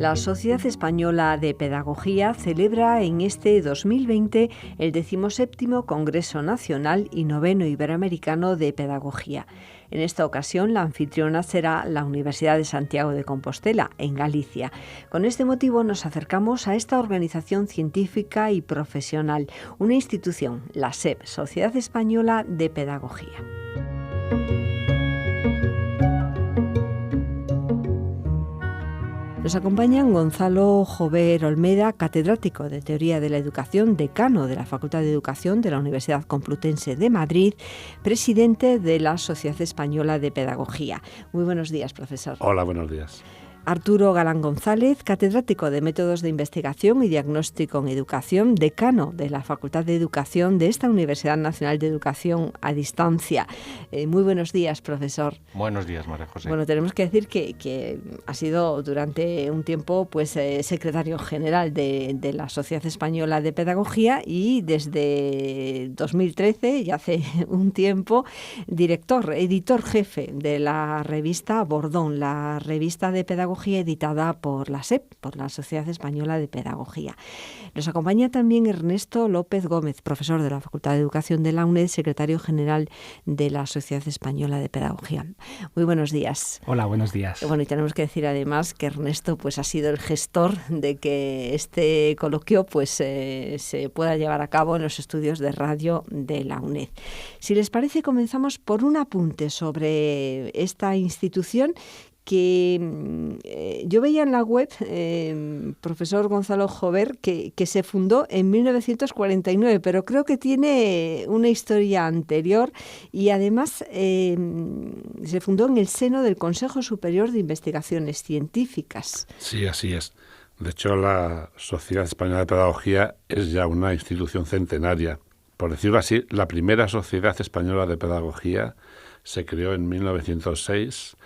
La Sociedad Española de Pedagogía celebra en este 2020 el 17º Congreso Nacional y 9º Iberoamericano de Pedagogía. En esta ocasión, la anfitriona será la Universidad de Santiago de Compostela, en Galicia. Con este motivo nos acercamos a esta organización científica y profesional, una institución, la SEP, Sociedad Española de Pedagogía. Nos acompañan Gonzalo Jover Olmeda, catedrático de Teoría de la Educación, decano de la Facultad de Educación de la Universidad Complutense de Madrid, presidente de la Sociedad Española de Pedagogía. Muy buenos días, profesor. Hola, buenos días. Arturo Galán González, catedrático de Métodos de Investigación y Diagnóstico en Educación, decano de la Facultad de Educación de esta Universidad Nacional de Educación a Distancia. Muy buenos días, profesor. Buenos días, María José. Bueno, tenemos que decir que ha sido durante un tiempo secretario general de la Sociedad Española de Pedagogía y desde 2013, ya hace un tiempo, editor jefe de la revista Bordón, la revista de pedagogía editada por la SEP, por la Sociedad Española de Pedagogía. Nos acompaña también Ernesto López Gómez, profesor de la Facultad de Educación de la UNED, secretario general de la Sociedad Española de Pedagogía. Muy buenos días. Hola, buenos días. Bueno, y tenemos que decir además que Ernesto ha sido el gestor de que este coloquio se pueda llevar a cabo en los estudios de radio de la UNED. Si les parece, comenzamos por un apunte sobre esta institución que yo veía en la web, profesor Gonzalo Jover, que se fundó en 1949, pero creo que tiene una historia anterior y además se fundó en el seno del Consejo Superior de Investigaciones Científicas. Sí, así es. De hecho, la Sociedad Española de Pedagogía es ya una institución centenaria. Por decirlo así, la primera Sociedad Española de Pedagogía se creó en 1906.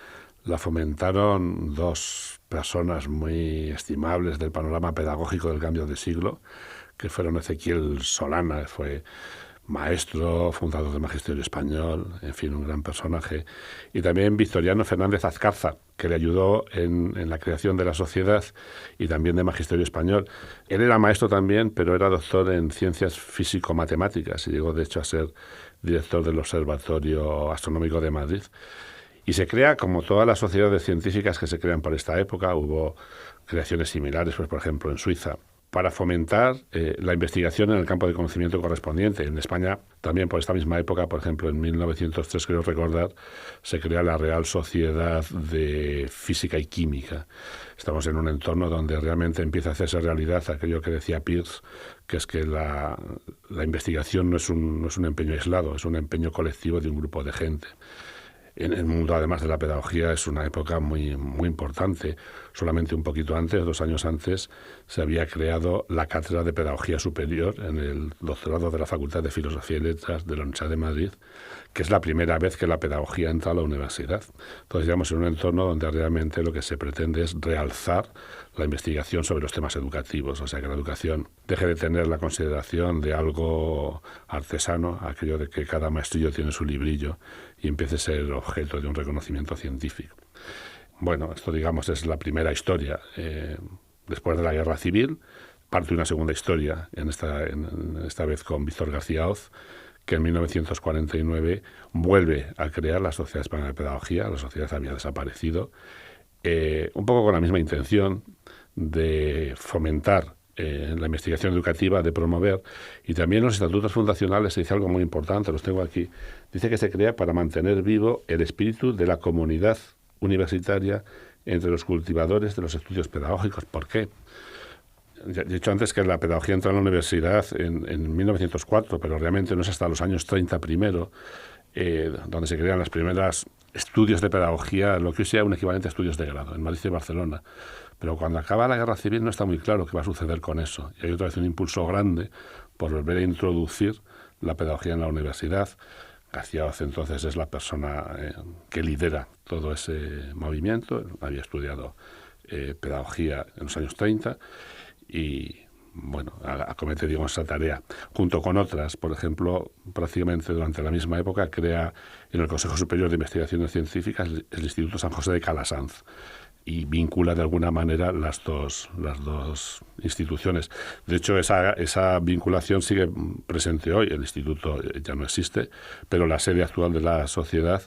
La fomentaron dos personas muy estimables del panorama pedagógico del cambio de siglo, que fueron Ezequiel Solana, fue maestro, fundador del Magisterio Español, en fin, un gran personaje, y también Victoriano Fernández Azcarza, que le ayudó en la creación de la sociedad y también de Magisterio Español. Él era maestro también, pero era doctor en ciencias físico-matemáticas y llegó, de hecho, a ser director del Observatorio Astronómico de Madrid. Y se crea, como todas las sociedades científicas que se crean por esta época, hubo creaciones similares, pues por ejemplo en Suiza, para fomentar la investigación en el campo de conocimiento correspondiente. En España, también por esta misma época, por ejemplo en 1903, creo recordar, se crea la Real Sociedad de Física y Química. Estamos en un entorno donde realmente empieza a hacerse realidad aquello que decía Peirce, que es que la investigación no es un empeño aislado, es un empeño colectivo de un grupo de gente. En el mundo, además de la pedagogía, es una época muy, muy importante. Solamente un poquito antes, 2 años antes, se había creado la Cátedra de Pedagogía Superior en el doctorado de la Facultad de Filosofía y Letras de la Universidad de Madrid, que es la primera vez que la pedagogía entra a la universidad. Entonces, digamos, en un entorno donde realmente lo que se pretende es realzar la investigación sobre los temas educativos, o sea, que la educación deje de tener la consideración de algo artesano, aquello de que cada maestrillo tiene su librillo, y empiece a ser objeto de un reconocimiento científico. Bueno, esto, digamos, es la primera historia. Después de la Guerra Civil, parte una segunda historia, en esta vez con Víctor García Hoz, que en 1949 vuelve a crear la Sociedad Española de Pedagogía. La sociedad había desaparecido, un poco con la misma intención de fomentar la investigación educativa, de promover, y también los estatutos fundacionales se dice algo muy importante, los tengo aquí. Dice que se crea para mantener vivo el espíritu de la comunidad universitaria entre los cultivadores de los estudios pedagógicos. ¿Por qué? Ya he dicho antes que la pedagogía entra en la universidad en 1904, pero realmente no es hasta los años 30 primero, donde se crean las primeras estudios de pedagogía, lo que hoy sea un equivalente a estudios de grado, en Madrid y Barcelona. Pero cuando acaba la Guerra Civil no está muy claro qué va a suceder con eso. Y hay otra vez un impulso grande por volver a introducir la pedagogía en la universidad. García Hoz entonces es la persona que lidera todo ese movimiento. Había estudiado pedagogía en los años 30 y bueno, acomete, digamos, esa tarea. Junto con otras, por ejemplo, prácticamente durante la misma época, crea en el Consejo Superior de Investigaciones Científicas el Instituto San José de Calasanz. y vincula de alguna manera las dos instituciones. De hecho, esa vinculación sigue presente hoy. El instituto ya no existe, pero la sede actual de la sociedad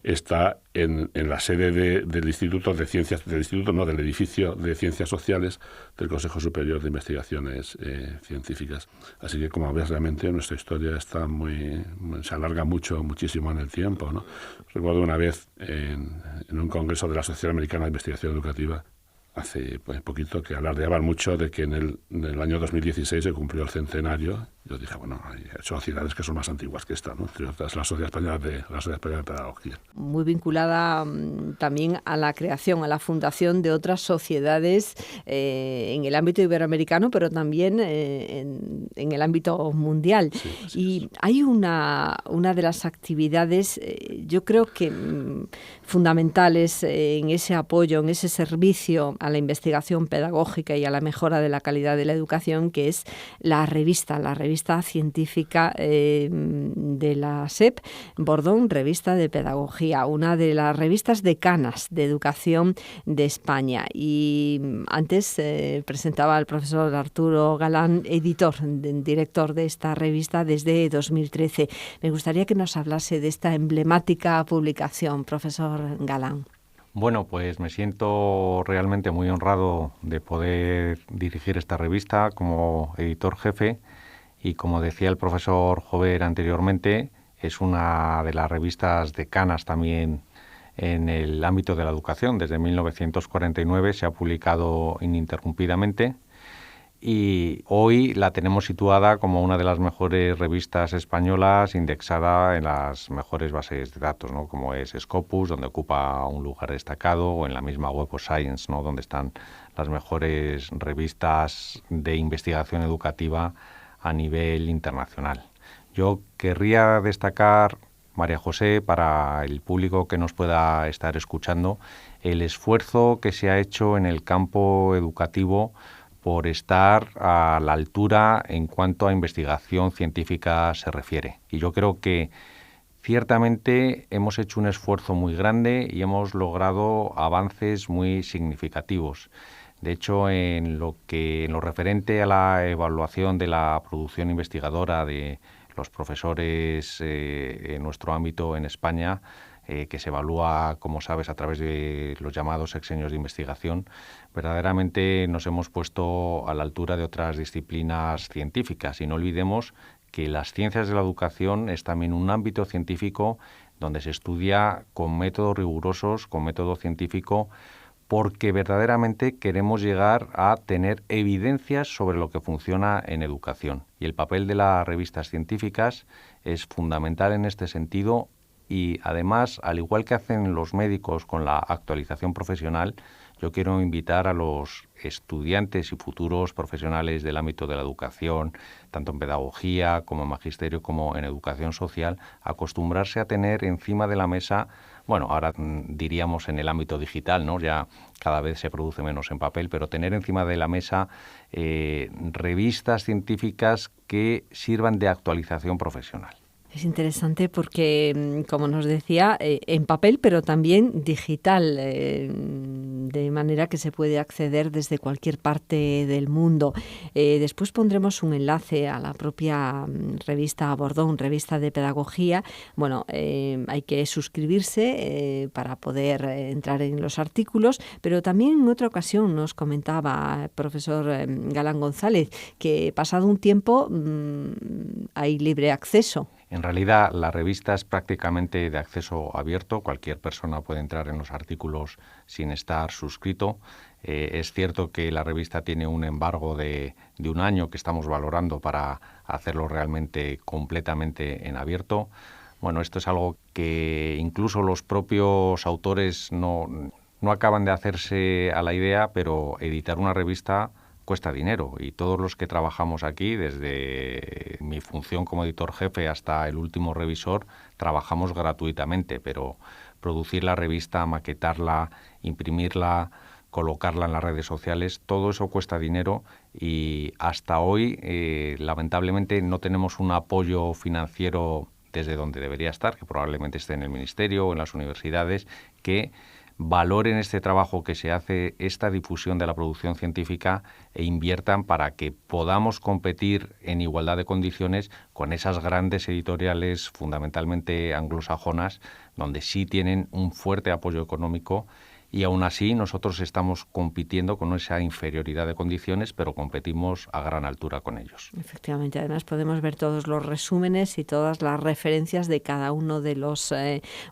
está en la sede del Instituto de Ciencias, del edificio de Ciencias Sociales del Consejo Superior de Investigaciones Científicas. Así que, como ves, realmente nuestra historia está se alarga muchísimo en el tiempo, ¿no? Recuerdo una vez en un congreso de la Asociación Americana de Investigación Educativa, hace poquito, que alardeaban mucho de que en el año 2016 se cumplió el centenario. Yo dije, bueno, hay sociedades que son más antiguas que esta, ¿no? Entre otras, la Sociedad Española de Pedagogía. Muy vinculada también a la creación, a la fundación de otras sociedades en el ámbito iberoamericano, pero también en el ámbito mundial. Sí, y hay una de las actividades, yo creo que fundamentales en ese apoyo, en ese servicio a la investigación pedagógica y a la mejora de la calidad de la educación, que es la revista científica de la SEP, Bordón, Revista de Pedagogía, una de las revistas decanas de educación de España. Y antes presentaba al profesor Arturo Galán, director de esta revista desde 2013. Me gustaría que nos hablase de esta emblemática publicación, profesor Galán. Bueno, pues me siento realmente muy honrado de poder dirigir esta revista como editor jefe y, como decía el profesor Jover anteriormente, es una de las revistas decanas también en el ámbito de la educación. Desde 1949 se ha publicado ininterrumpidamente y hoy la tenemos situada como una de las mejores revistas españolas, indexada en las mejores bases de datos, ¿no? Como es Scopus, donde ocupa un lugar destacado, o en la misma Web of Science, ¿no? Donde están las mejores revistas de investigación educativa a nivel internacional. Yo querría destacar, María José, para el público que nos pueda estar escuchando, el esfuerzo que se ha hecho en el campo educativo por estar a la altura en cuanto a investigación científica se refiere. Y yo creo que ciertamente hemos hecho un esfuerzo muy grande y hemos logrado avances muy significativos. De hecho, en lo referente a la evaluación de la producción investigadora de los profesores en nuestro ámbito en España, que se evalúa, como sabes, a través de los llamados sexenios de investigación, verdaderamente nos hemos puesto a la altura de otras disciplinas científicas. Y no olvidemos que las ciencias de la educación es también un ámbito científico donde se estudia con métodos rigurosos, con método científico, porque verdaderamente queremos llegar a tener evidencias sobre lo que funciona en educación. Y el papel de las revistas científicas es fundamental en este sentido y, además, al igual que hacen los médicos con la actualización profesional, yo quiero invitar a los estudiantes y futuros profesionales del ámbito de la educación, tanto en pedagogía como en magisterio como en educación social, a acostumbrarse a tener encima de la mesa, bueno, ahora diríamos en el ámbito digital, ¿no? Ya cada vez se produce menos en papel, pero tener encima de la mesa revistas científicas que sirvan de actualización profesional. Es interesante porque, como nos decía, en papel, pero también digital, de manera que se puede acceder desde cualquier parte del mundo. Después pondremos un enlace a la propia revista Bordón, Revista de Pedagogía. Bueno, hay que suscribirse para poder entrar en los artículos, pero también en otra ocasión nos comentaba el profesor Galán González que, pasado un tiempo, hay libre acceso. En realidad, la revista es prácticamente de acceso abierto. Cualquier persona puede entrar en los artículos sin estar suscrito. Es cierto que la revista tiene un embargo de un año que estamos valorando para hacerlo realmente completamente en abierto. Bueno, esto es algo que incluso los propios autores no acaban de hacerse a la idea, pero editar una revista cuesta dinero y todos los que trabajamos aquí, desde mi función como editor jefe hasta el último revisor, trabajamos gratuitamente, pero producir la revista, maquetarla, imprimirla, colocarla en las redes sociales, todo eso cuesta dinero y hasta hoy lamentablemente no tenemos un apoyo financiero desde donde debería estar, que probablemente esté en el Ministerio o en las universidades, que valoren este trabajo que se hace, esta difusión de la producción científica e inviertan para que podamos competir en igualdad de condiciones con esas grandes editoriales fundamentalmente anglosajonas, donde sí tienen un fuerte apoyo económico. Y aún así nosotros estamos compitiendo con esa inferioridad de condiciones, pero competimos a gran altura con ellos. Efectivamente, además podemos ver todos los resúmenes y todas las referencias de cada uno de los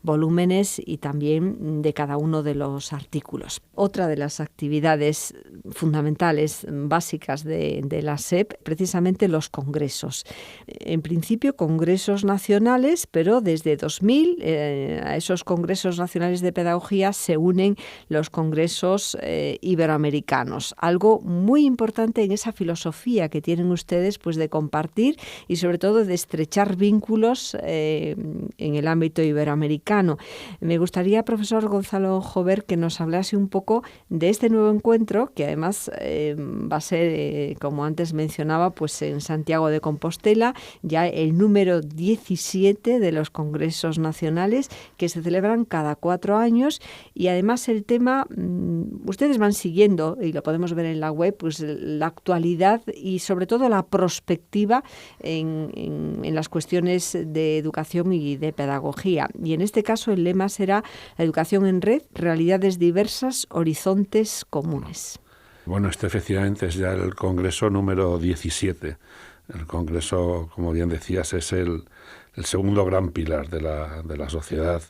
volúmenes y también de cada uno de los artículos. Otra de las actividades fundamentales, básicas de la SEP, precisamente los congresos. En principio, congresos nacionales, pero desde 2000 a esos congresos nacionales de pedagogía se unen los congresos iberoamericanos. Algo muy importante en esa filosofía que tienen ustedes, pues de compartir y sobre todo de estrechar vínculos en el ámbito iberoamericano. Me gustaría, profesor Gonzalo Jover, que nos hablase un poco de este nuevo encuentro, que además va a ser, como antes mencionaba, pues en Santiago de Compostela, ya el número 17 de los congresos nacionales que se celebran cada 4 años y además el tema, ustedes van siguiendo, y lo podemos ver en la web, pues la actualidad y sobre todo la prospectiva en las cuestiones de educación y de pedagogía. Y en este caso el lema será la educación en red, realidades diversas, horizontes comunes. Bueno, este efectivamente es ya el congreso número 17. El congreso, como bien decías, es el segundo gran pilar de la sociedad.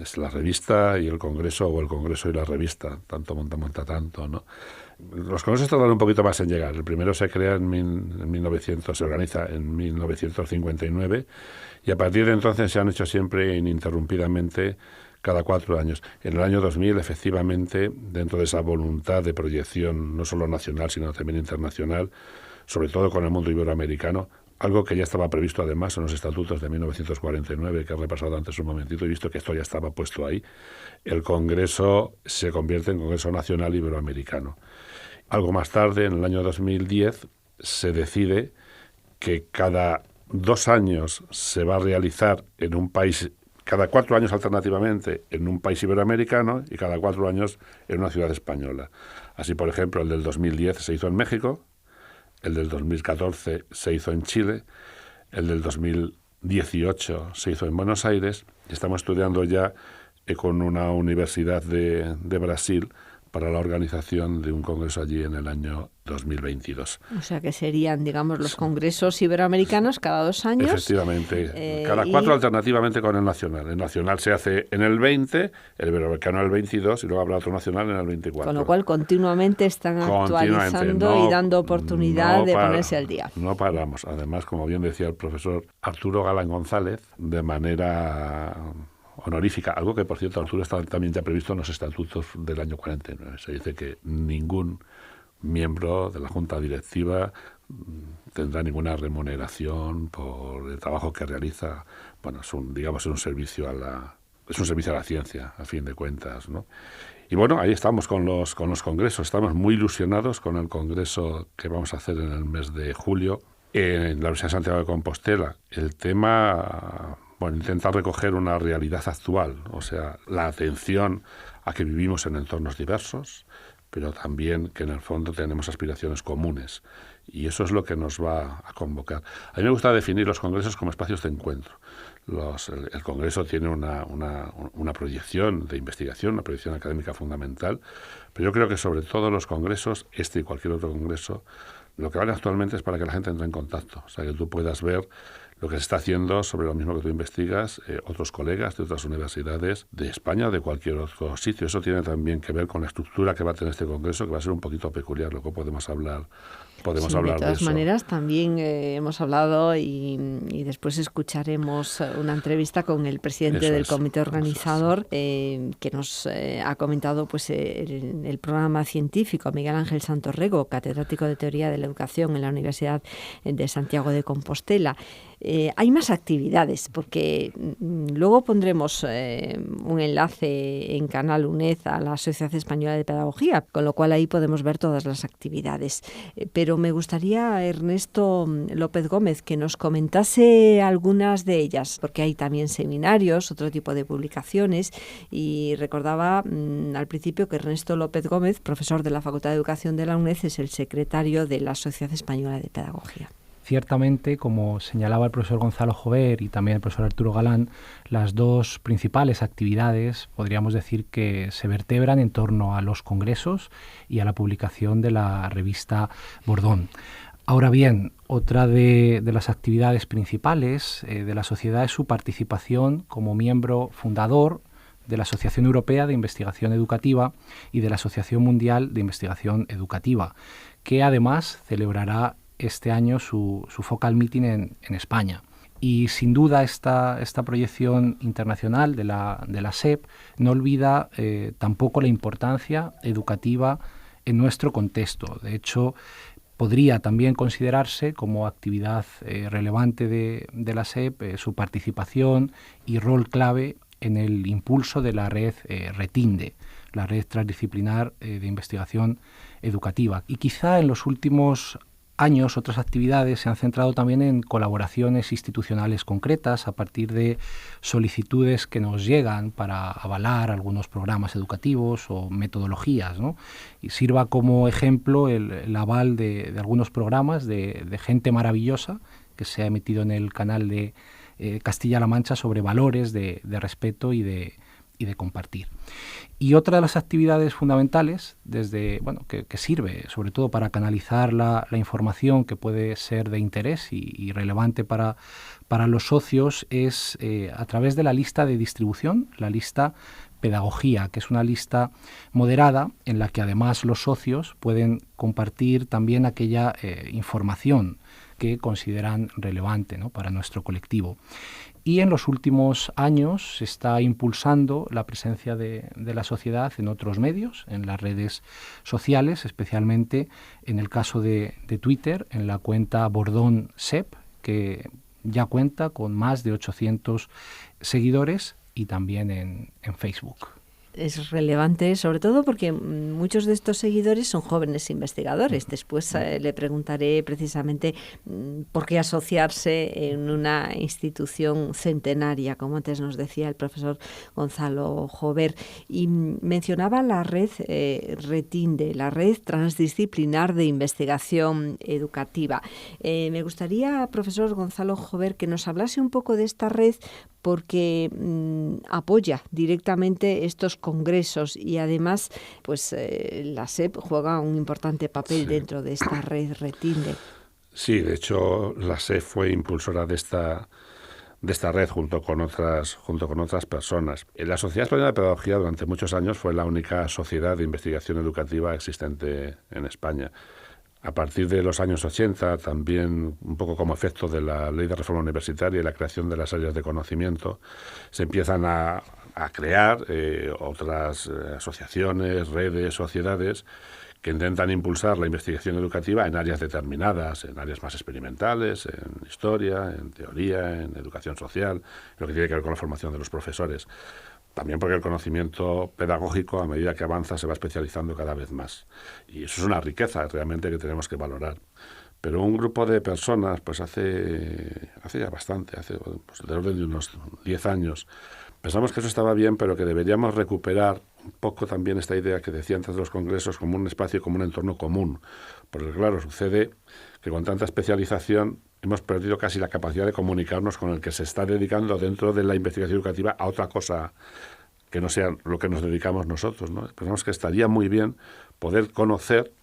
Es la revista y el congreso, o el congreso y la revista, tanto monta tanto, ¿no? Los congresos tardan un poquito más en llegar. El primero se crea se organiza en 1959 y a partir de entonces se han hecho siempre ininterrumpidamente cada 4 años. En el año 2000, efectivamente, dentro de esa voluntad de proyección no solo nacional, sino también internacional, sobre todo con el mundo iberoamericano, algo que ya estaba previsto además en los estatutos de 1949, que he repasado antes un momentito, y visto que esto ya estaba puesto ahí, el Congreso se convierte en Congreso Nacional Iberoamericano. Algo más tarde, en el año 2010, se decide que cada 2 años se va a realizar en un país, cada 4 años alternativamente en un país iberoamericano y cada 4 años en una ciudad española. Así, por ejemplo, el del 2010 se hizo en México, el del 2014 se hizo en Chile, el del 2018 se hizo en Buenos Aires y estamos estudiando ya con una universidad de Brasil para la organización de un congreso allí en el año 2022. O sea que serían, digamos, los congresos iberoamericanos cada 2 años. Efectivamente, cada 4 alternativamente con el nacional. El nacional se hace en el 20, el iberoamericano en el 22 y luego habrá otro nacional en el 24. Con lo cual continuamente están actualizando y dando oportunidad de ponerse al día. No paramos. Además, como bien decía el profesor Arturo Galán González, de manera honorífica, algo que por cierto Arturo está también ya previsto en los estatutos del año 49. Se dice que ningún miembro de la Junta Directiva tendrá ninguna remuneración por el trabajo que realiza. Bueno, es un servicio a la ciencia, a fin de cuentas, ¿no? Y bueno, ahí estamos con los congresos. Estamos muy ilusionados con el congreso que vamos a hacer en el mes de julio en la Universidad de Santiago de Compostela. El tema, intenta recoger una realidad actual, o sea, la atención a que vivimos en entornos diversos, pero también que en el fondo tenemos aspiraciones comunes. Y eso es lo que nos va a convocar. A mí me gusta definir los congresos como espacios de encuentro. El congreso tiene una proyección de investigación, una proyección académica fundamental, pero yo creo que sobre todo los congresos, este y cualquier otro congreso, lo que vale actualmente es para que la gente entre en contacto, o sea, que tú puedas ver lo que se está haciendo sobre lo mismo que tú investigas, otros colegas de otras universidades de España o de cualquier otro sitio. Eso tiene también que ver con la estructura que va a tener este congreso, que va a ser un poquito peculiar, luego podemos hablar de eso. De todas maneras, también hemos hablado y después escucharemos una entrevista con el presidente del comité organizador que nos ha comentado pues el programa científico, Miguel Ángel Santorrego, catedrático de Teoría de la Educación en la Universidad de Santiago de Compostela. Hay más actividades, porque luego pondremos un enlace en Canal UNED a la Sociedad Española de Pedagogía, con lo cual ahí podemos ver todas las actividades. Pero pero me gustaría, Ernesto López Gómez, que nos comentase algunas de ellas, porque hay también seminarios, otro tipo de publicaciones, y recordaba al principio que Ernesto López Gómez, profesor de la Facultad de Educación de la UNED, es el secretario de la Sociedad Española de Pedagogía. Ciertamente, como señalaba el profesor Gonzalo Jover y también el profesor Arturo Galán, las dos principales actividades podríamos decir que se vertebran en torno a los congresos y a la publicación de la revista Bordón. Ahora bien, otra de las actividades principales de la sociedad es su participación como miembro fundador de la Asociación Europea de Investigación Educativa y de la Asociación Mundial de Investigación Educativa, que además celebrará este año su focal meeting en España. Y sin duda esta proyección internacional de la SEP no olvida tampoco la importancia educativa en nuestro contexto. De hecho, podría también considerarse como actividad relevante de la SEP su participación y rol clave en el impulso de la red RETINDE, la red transdisciplinar de investigación educativa. Y quizá en los últimos años otras actividades se han centrado también en colaboraciones institucionales concretas a partir de solicitudes que nos llegan para avalar algunos programas educativos o metodologías, ¿no? Y sirva como ejemplo el aval de algunos programas de Gente Maravillosa que se ha emitido en el canal de Castilla-La Mancha sobre valores de respeto y de compartir. Y otra de las actividades fundamentales, que sirve sobre todo para canalizar la información que puede ser de interés y relevante para los socios, es a través de la lista de distribución, la lista Pedagogía, que es una lista moderada en la que además los socios pueden compartir también aquella información que consideran relevante, ¿no?, para nuestro colectivo. Y en los últimos años se está impulsando la presencia de la sociedad en otros medios, en las redes sociales, especialmente en el caso de Twitter, en la cuenta Bordón SEP, que ya cuenta con más de 800 seguidores, y también en Facebook. Es relevante, sobre todo porque muchos de estos seguidores son jóvenes investigadores. Después le preguntaré precisamente por qué asociarse en una institución centenaria, como antes nos decía el profesor Gonzalo Jover. Y mencionaba la red RETINDE, la red transdisciplinar de investigación educativa. Me gustaría, profesor Gonzalo Jover, que nos hablase un poco de esta red, porque apoya directamente estos congresos y además pues la SEP juega un importante papel dentro de esta red RETINDE. Sí, de hecho la SEP fue impulsora de esta red junto con otras personas. La Sociedad Española de Pedagogía durante muchos años fue la única sociedad de investigación educativa existente en España. A partir de los años 80, también un poco como efecto de la Ley de Reforma Universitaria y la creación de las áreas de conocimiento, se empiezan a crear otras asociaciones, redes, sociedades que intentan impulsar la investigación educativa en áreas determinadas, en áreas más experimentales, en historia, en teoría, en educación social, lo que tiene que ver con la formación de los profesores. También porque el conocimiento pedagógico, a medida que avanza, se va especializando cada vez más. Y eso es una riqueza realmente que tenemos que valorar. Pero un grupo de personas, pues hace ya bastante, pues del orden de unos 10 años, pensamos que eso estaba bien, pero que deberíamos recuperar un poco también esta idea que decía antes de los congresos como un espacio, como un entorno común. Porque claro, sucede que con tanta especialización hemos perdido casi la capacidad de comunicarnos con el que se está dedicando dentro de la investigación educativa a otra cosa que no sea lo que nos dedicamos nosotros, ¿no? Pensamos que estaría muy bien poder conocer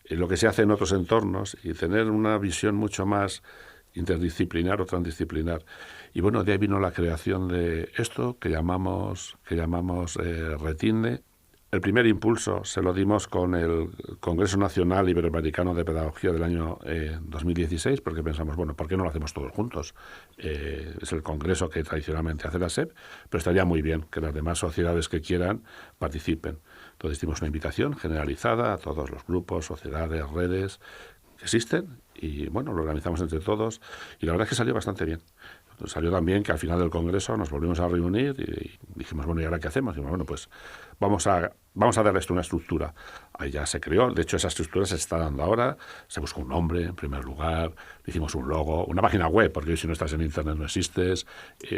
lo que se hace en otros entornos y tener una visión mucho más interdisciplinar o transdisciplinar. Y bueno, de ahí vino la creación de esto que llamamos RETINDE. El primer impulso se lo dimos con el Congreso Nacional Iberoamericano de Pedagogía del año 2016, porque pensamos, bueno, ¿por qué no lo hacemos todos juntos? Es el congreso que tradicionalmente hace la SEP, pero estaría muy bien que las demás sociedades que quieran participen. Entonces hicimos una invitación generalizada a todos los grupos, sociedades, redes que existen, y bueno, lo organizamos entre todos, y la verdad es que salió bastante bien. salió también que al final del Congreso nos volvimos a reunir y dijimos, bueno, ¿y ahora qué hacemos? Y dijimos, bueno, pues vamos a darle esto una estructura. Ahí ya se creó, de hecho esa estructura se está dando ahora, se buscó un nombre en primer lugar, hicimos un logo, una página web, porque hoy si no estás en internet no existes,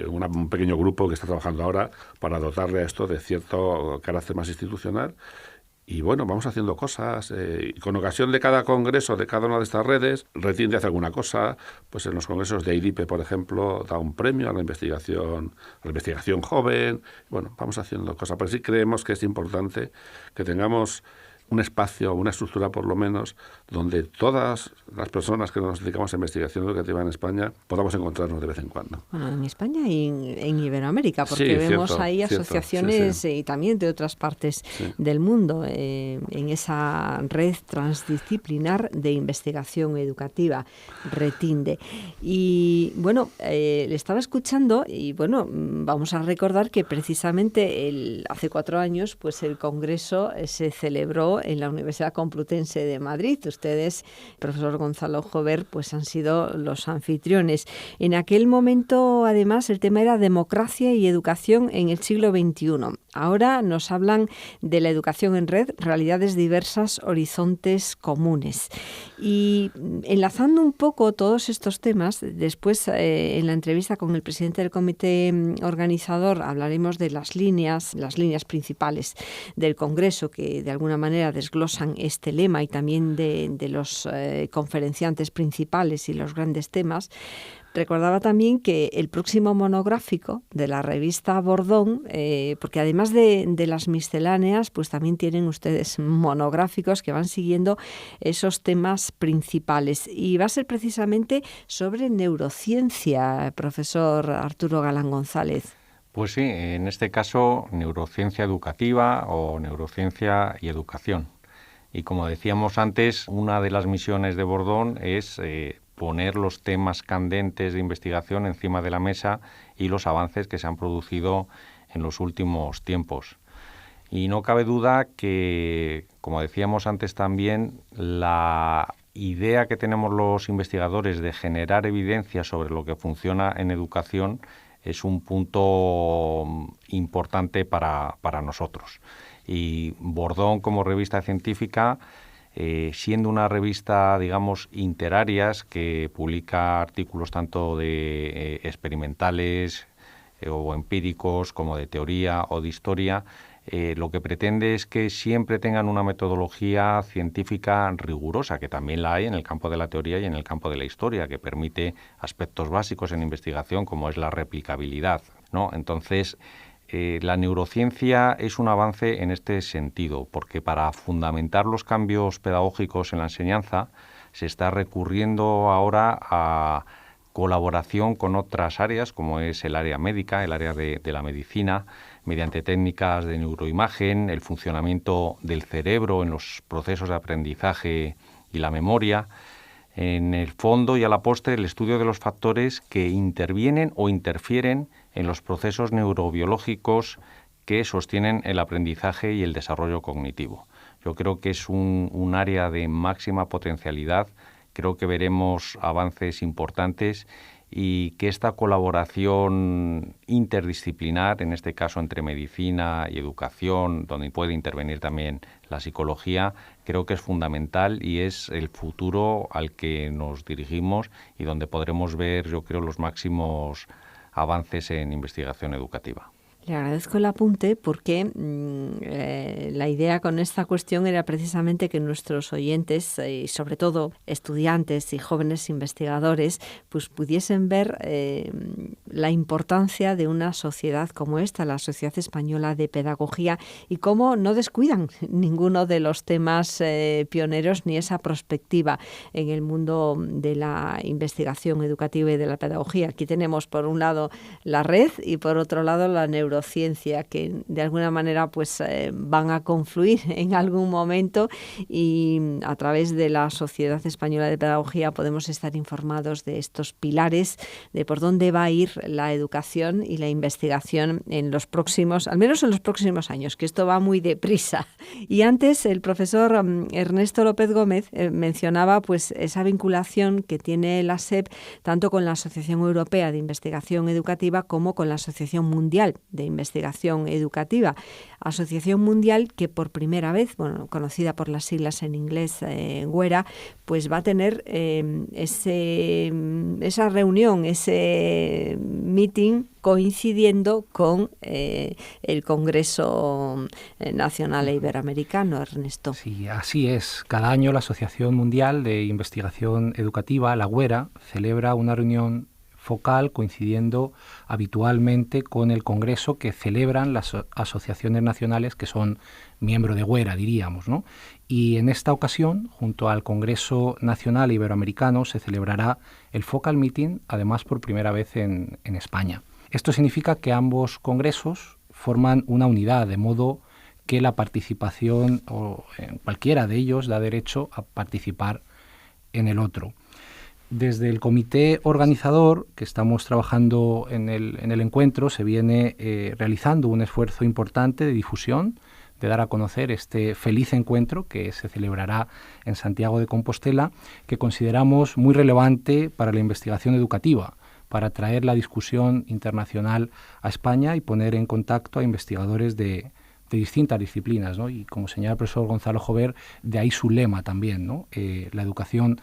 un pequeño grupo que está trabajando ahora para dotarle a esto de cierto carácter más institucional. Y bueno, vamos haciendo cosas. Con ocasión de cada congreso, de cada una de estas redes, Retiende hace alguna cosa. Pues en los congresos de IDIPE, por ejemplo, da un premio a la investigación joven. Bueno, vamos haciendo cosas. Pero sí creemos que es importante que tengamos un espacio, una estructura por lo menos, donde todas las personas que nos dedicamos a investigación educativa en España podamos encontrarnos de vez en cuando. Bueno, en España y en Iberoamérica, porque sí, vemos cierto, ahí asociaciones sí. Y también de otras partes del mundo en esa red transdisciplinar de investigación educativa, Retinde. Y bueno, le estaba escuchando y bueno, vamos a recordar que precisamente hace 4 años pues el Congreso se celebró en la Universidad Complutense de Madrid. Ustedes, profesor Gonzalo Jover, pues han sido los anfitriones. En aquel momento, además, el tema era democracia y educación en el siglo XXI. Ahora nos hablan de la educación en red, realidades diversas, horizontes comunes. Y enlazando un poco todos estos temas, después en la entrevista con el presidente del comité organizador hablaremos de las líneas principales del Congreso que de alguna manera desglosan este lema y también de los conferenciantes principales y los grandes temas. Recordaba también que el próximo monográfico de la revista Bordón, porque además de las misceláneas, pues también tienen ustedes monográficos que van siguiendo esos temas principales. Y va a ser precisamente sobre neurociencia, profesor Arturo Galán González. Pues sí, en este caso neurociencia educativa o neurociencia y educación. Y como decíamos antes, una de las misiones de Bordón es poner los temas candentes de investigación encima de la mesa y los avances que se han producido en los últimos tiempos. Y no cabe duda que, como decíamos antes también, la idea que tenemos los investigadores de generar evidencia sobre lo que funciona en educación es un punto importante para nosotros. Y Bordón, como revista científica, siendo una revista, digamos, interarias, que publica artículos tanto de experimentales o empíricos como de teoría o de historia, lo que pretende es que siempre tengan una metodología científica rigurosa, que también la hay en el campo de la teoría y en el campo de la historia, que permite aspectos básicos en investigación como es la replicabilidad, ¿no? Entonces, la neurociencia es un avance en este sentido, porque para fundamentar los cambios pedagógicos en la enseñanza se está recurriendo ahora a colaboración con otras áreas, como es el área médica, el área de la medicina, mediante técnicas de neuroimagen, el funcionamiento del cerebro en los procesos de aprendizaje y la memoria. En el fondo y a la postre, el estudio de los factores que intervienen o interfieren en los procesos neurobiológicos que sostienen el aprendizaje y el desarrollo cognitivo. Yo creo que es un área de máxima potencialidad. Creo que veremos avances importantes y que esta colaboración interdisciplinar, en este caso entre medicina y educación, donde puede intervenir también la psicología, creo que es fundamental y es el futuro al que nos dirigimos y donde podremos ver, yo creo, los máximos avances en investigación educativa. Le agradezco el apunte porque la idea con esta cuestión era precisamente que nuestros oyentes, y sobre todo estudiantes y jóvenes investigadores, pues pudiesen ver la importancia de una sociedad como esta, la Sociedad Española de Pedagogía, y cómo no descuidan ninguno de los temas pioneros ni esa perspectiva en el mundo de la investigación educativa y de la pedagogía. Aquí tenemos por un lado la red y por otro lado la neurociencia neurociencia, que de alguna manera pues van a confluir en algún momento, y a través de la Sociedad Española de Pedagogía podemos estar informados de estos pilares, de por dónde va a ir la educación y la investigación en los próximos, al menos en los próximos años, que esto va muy deprisa. Y antes el profesor Ernesto López Gómez mencionaba pues esa vinculación que tiene la SEP tanto con la Asociación Europea de Investigación Educativa como con la Asociación Mundial de Investigación Educativa. Asociación Mundial que por primera vez, bueno, conocida por las siglas en inglés WERA, pues va a tener esa reunión, ese meeting coincidiendo con el Congreso Nacional Iberoamericano, Ernesto. Sí, así es. Cada año la Asociación Mundial de Investigación Educativa, la WERA, celebra una reunión focal coincidiendo habitualmente con el congreso que celebran las asociaciones nacionales que son miembro de WERA, diríamos, ¿no? Y en esta ocasión, junto al Congreso Nacional Iberoamericano, se celebrará el Focal Meeting, además por primera vez en España. Esto significa que ambos congresos forman una unidad, de modo que la participación en cualquiera de ellos da derecho a participar en el otro. Desde el comité organizador, que estamos trabajando en el encuentro, se viene realizando un esfuerzo importante de difusión, de dar a conocer este feliz encuentro que se celebrará en Santiago de Compostela, que consideramos muy relevante para la investigación educativa, para traer la discusión internacional a España y poner en contacto a investigadores de distintas disciplinas, ¿no? Y como señala el profesor Gonzalo Jover, de ahí su lema también, ¿no? La educación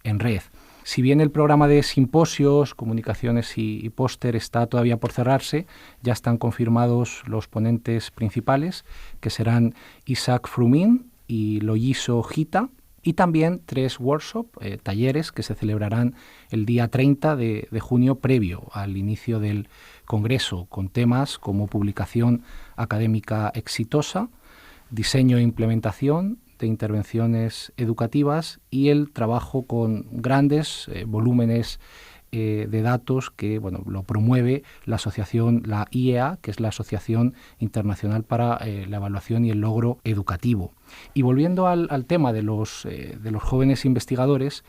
en red. Si bien el programa de simposios, comunicaciones y póster está todavía por cerrarse, ya están confirmados los ponentes principales, que serán Isaac Frumin y Loyiso Gita, y también 3 workshops, talleres, que se celebrarán el día 30 de junio, previo al inicio del Congreso, con temas como publicación académica exitosa, diseño e implementación de intervenciones educativas y el trabajo con grandes volúmenes de datos que lo promueve la asociación, la IEA, que es la Asociación Internacional para la Evaluación y el Logro Educativo. Y volviendo al tema de los jóvenes investigadores,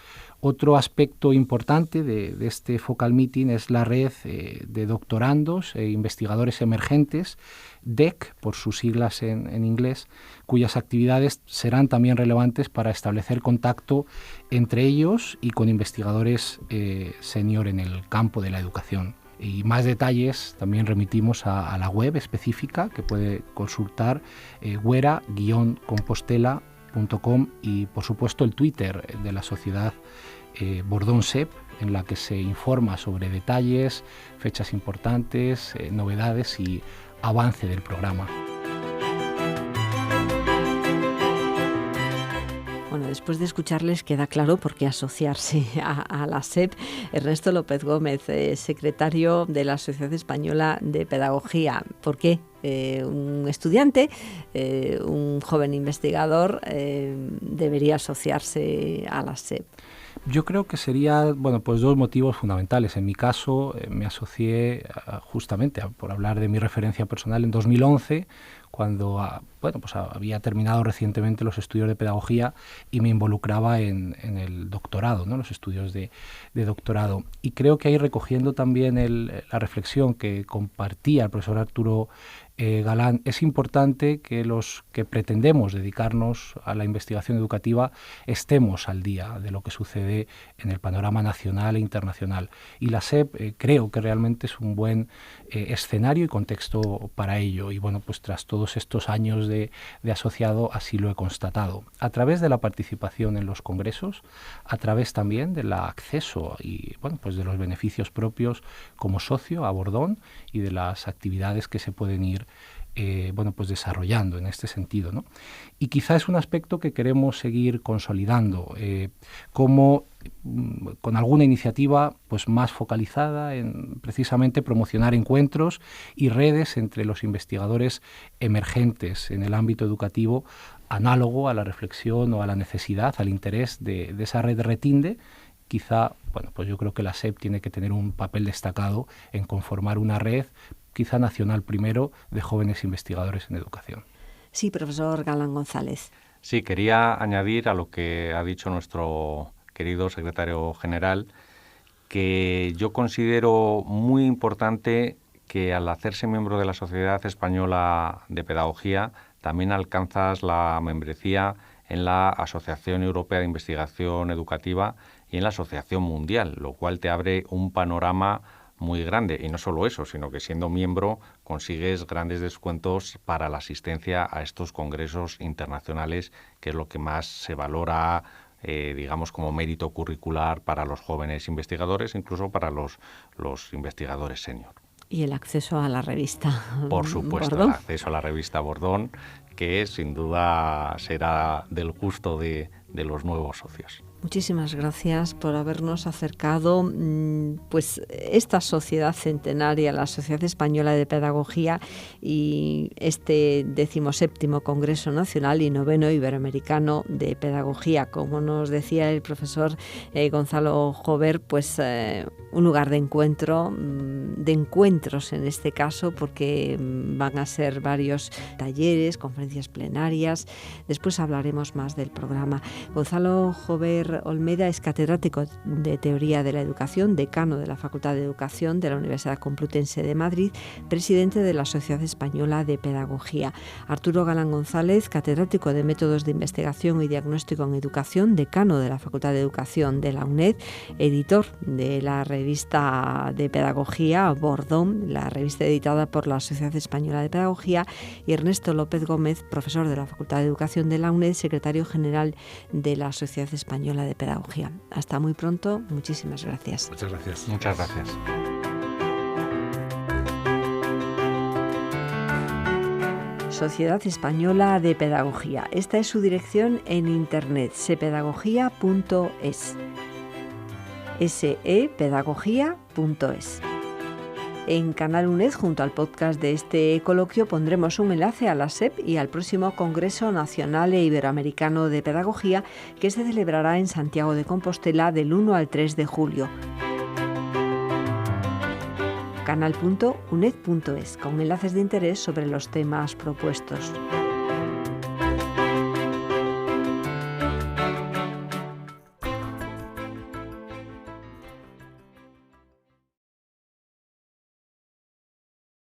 otro aspecto importante de este Focal Meeting es la red de doctorandos e investigadores emergentes, DEC, por sus siglas en inglés, cuyas actividades serán también relevantes para establecer contacto entre ellos y con investigadores senior en el campo de la educación. Y más detalles también remitimos a la web específica que puede consultar, wera-compostela.com, y por supuesto el Twitter de la sociedad Bordón SEP, en la que se informa sobre detalles, fechas importantes, novedades y avance del programa. Bueno, después de escucharles queda claro por qué asociarse a la SEP. Ernesto López Gómez, secretario de la Sociedad Española de Pedagogía. ¿Por qué un estudiante, un joven investigador, debería asociarse a la SEP? Yo creo que sería, pues 2 motivos fundamentales. En mi caso, me asocié justamente, por hablar de mi referencia personal, en 2011, cuando había terminado recientemente los estudios de pedagogía y me involucraba en el doctorado, ¿no? Los estudios de doctorado. Y creo que ahí, recogiendo también la reflexión que compartía el profesor Arturo Galán, es importante que los que pretendemos dedicarnos a la investigación educativa estemos al día de lo que sucede en el panorama nacional e internacional. Y la SEP creo que realmente es un buen escenario y contexto para ello. Y pues tras todos estos años de asociado, así lo he constatado. A través de la participación en los congresos, a través también del acceso y pues de los beneficios propios como socio a Bordón y de las actividades que se pueden ir pues desarrollando en este sentido, ¿no? Y quizá es un aspecto que queremos seguir consolidando, como con alguna iniciativa pues más focalizada en precisamente promocionar encuentros y redes entre los investigadores emergentes en el ámbito educativo, análogo a la reflexión o a la necesidad, al interés de esa red Retinde. Quizá, pues yo creo que la SEP tiene que tener un papel destacado en conformar una red quizá nacional primero, de jóvenes investigadores en educación. Sí, profesor Galán González. Sí, quería añadir a lo que ha dicho nuestro querido secretario general, que yo considero muy importante que al hacerse miembro de la Sociedad Española de Pedagogía también alcanzas la membresía en la Asociación Europea de Investigación Educativa y en la Asociación Mundial, lo cual te abre un panorama muy grande. Y no solo eso, sino que siendo miembro consigues grandes descuentos para la asistencia a estos congresos internacionales, que es lo que más se valora, digamos, como mérito curricular para los jóvenes investigadores, incluso para los investigadores senior. Y el acceso a la revista Por supuesto, Bordón. El acceso a la revista Bordón, que sin duda será del gusto de los nuevos socios. Muchísimas gracias por habernos acercado pues esta sociedad centenaria, la Sociedad Española de Pedagogía, y este 17º Congreso Nacional y 9º Iberoamericano de Pedagogía. Como nos decía el profesor Gonzalo Jover, pues un lugar de encuentro, de encuentros en este caso, porque van a ser varios talleres, conferencias plenarias. Después hablaremos más del programa. Gonzalo Jover Olmeda es catedrático de Teoría de la Educación, decano de la Facultad de Educación de la Universidad Complutense de Madrid, presidente de la Sociedad Española de Pedagogía. Arturo Galán González, catedrático de Métodos de Investigación y Diagnóstico en Educación, decano de la Facultad de Educación de la UNED, editor de la revista de Pedagogía Bordón, la revista editada por la Sociedad Española de Pedagogía, y Ernesto López Gómez, profesor de la Facultad de Educación de la UNED, secretario general de la Sociedad Española de Pedagogía. Hasta muy pronto. Muchísimas gracias. Muchas gracias. Muchas gracias. Sociedad Española de Pedagogía. Esta es su dirección en internet, sepedagogía.es. sepedagogía.es. En Canal UNED, junto al podcast de este coloquio, pondremos un enlace a la SEP y al próximo Congreso Nacional e Iberoamericano de Pedagogía, que se celebrará en Santiago de Compostela del 1 al 3 de julio. Canal.uned.es, con enlaces de interés sobre los temas propuestos.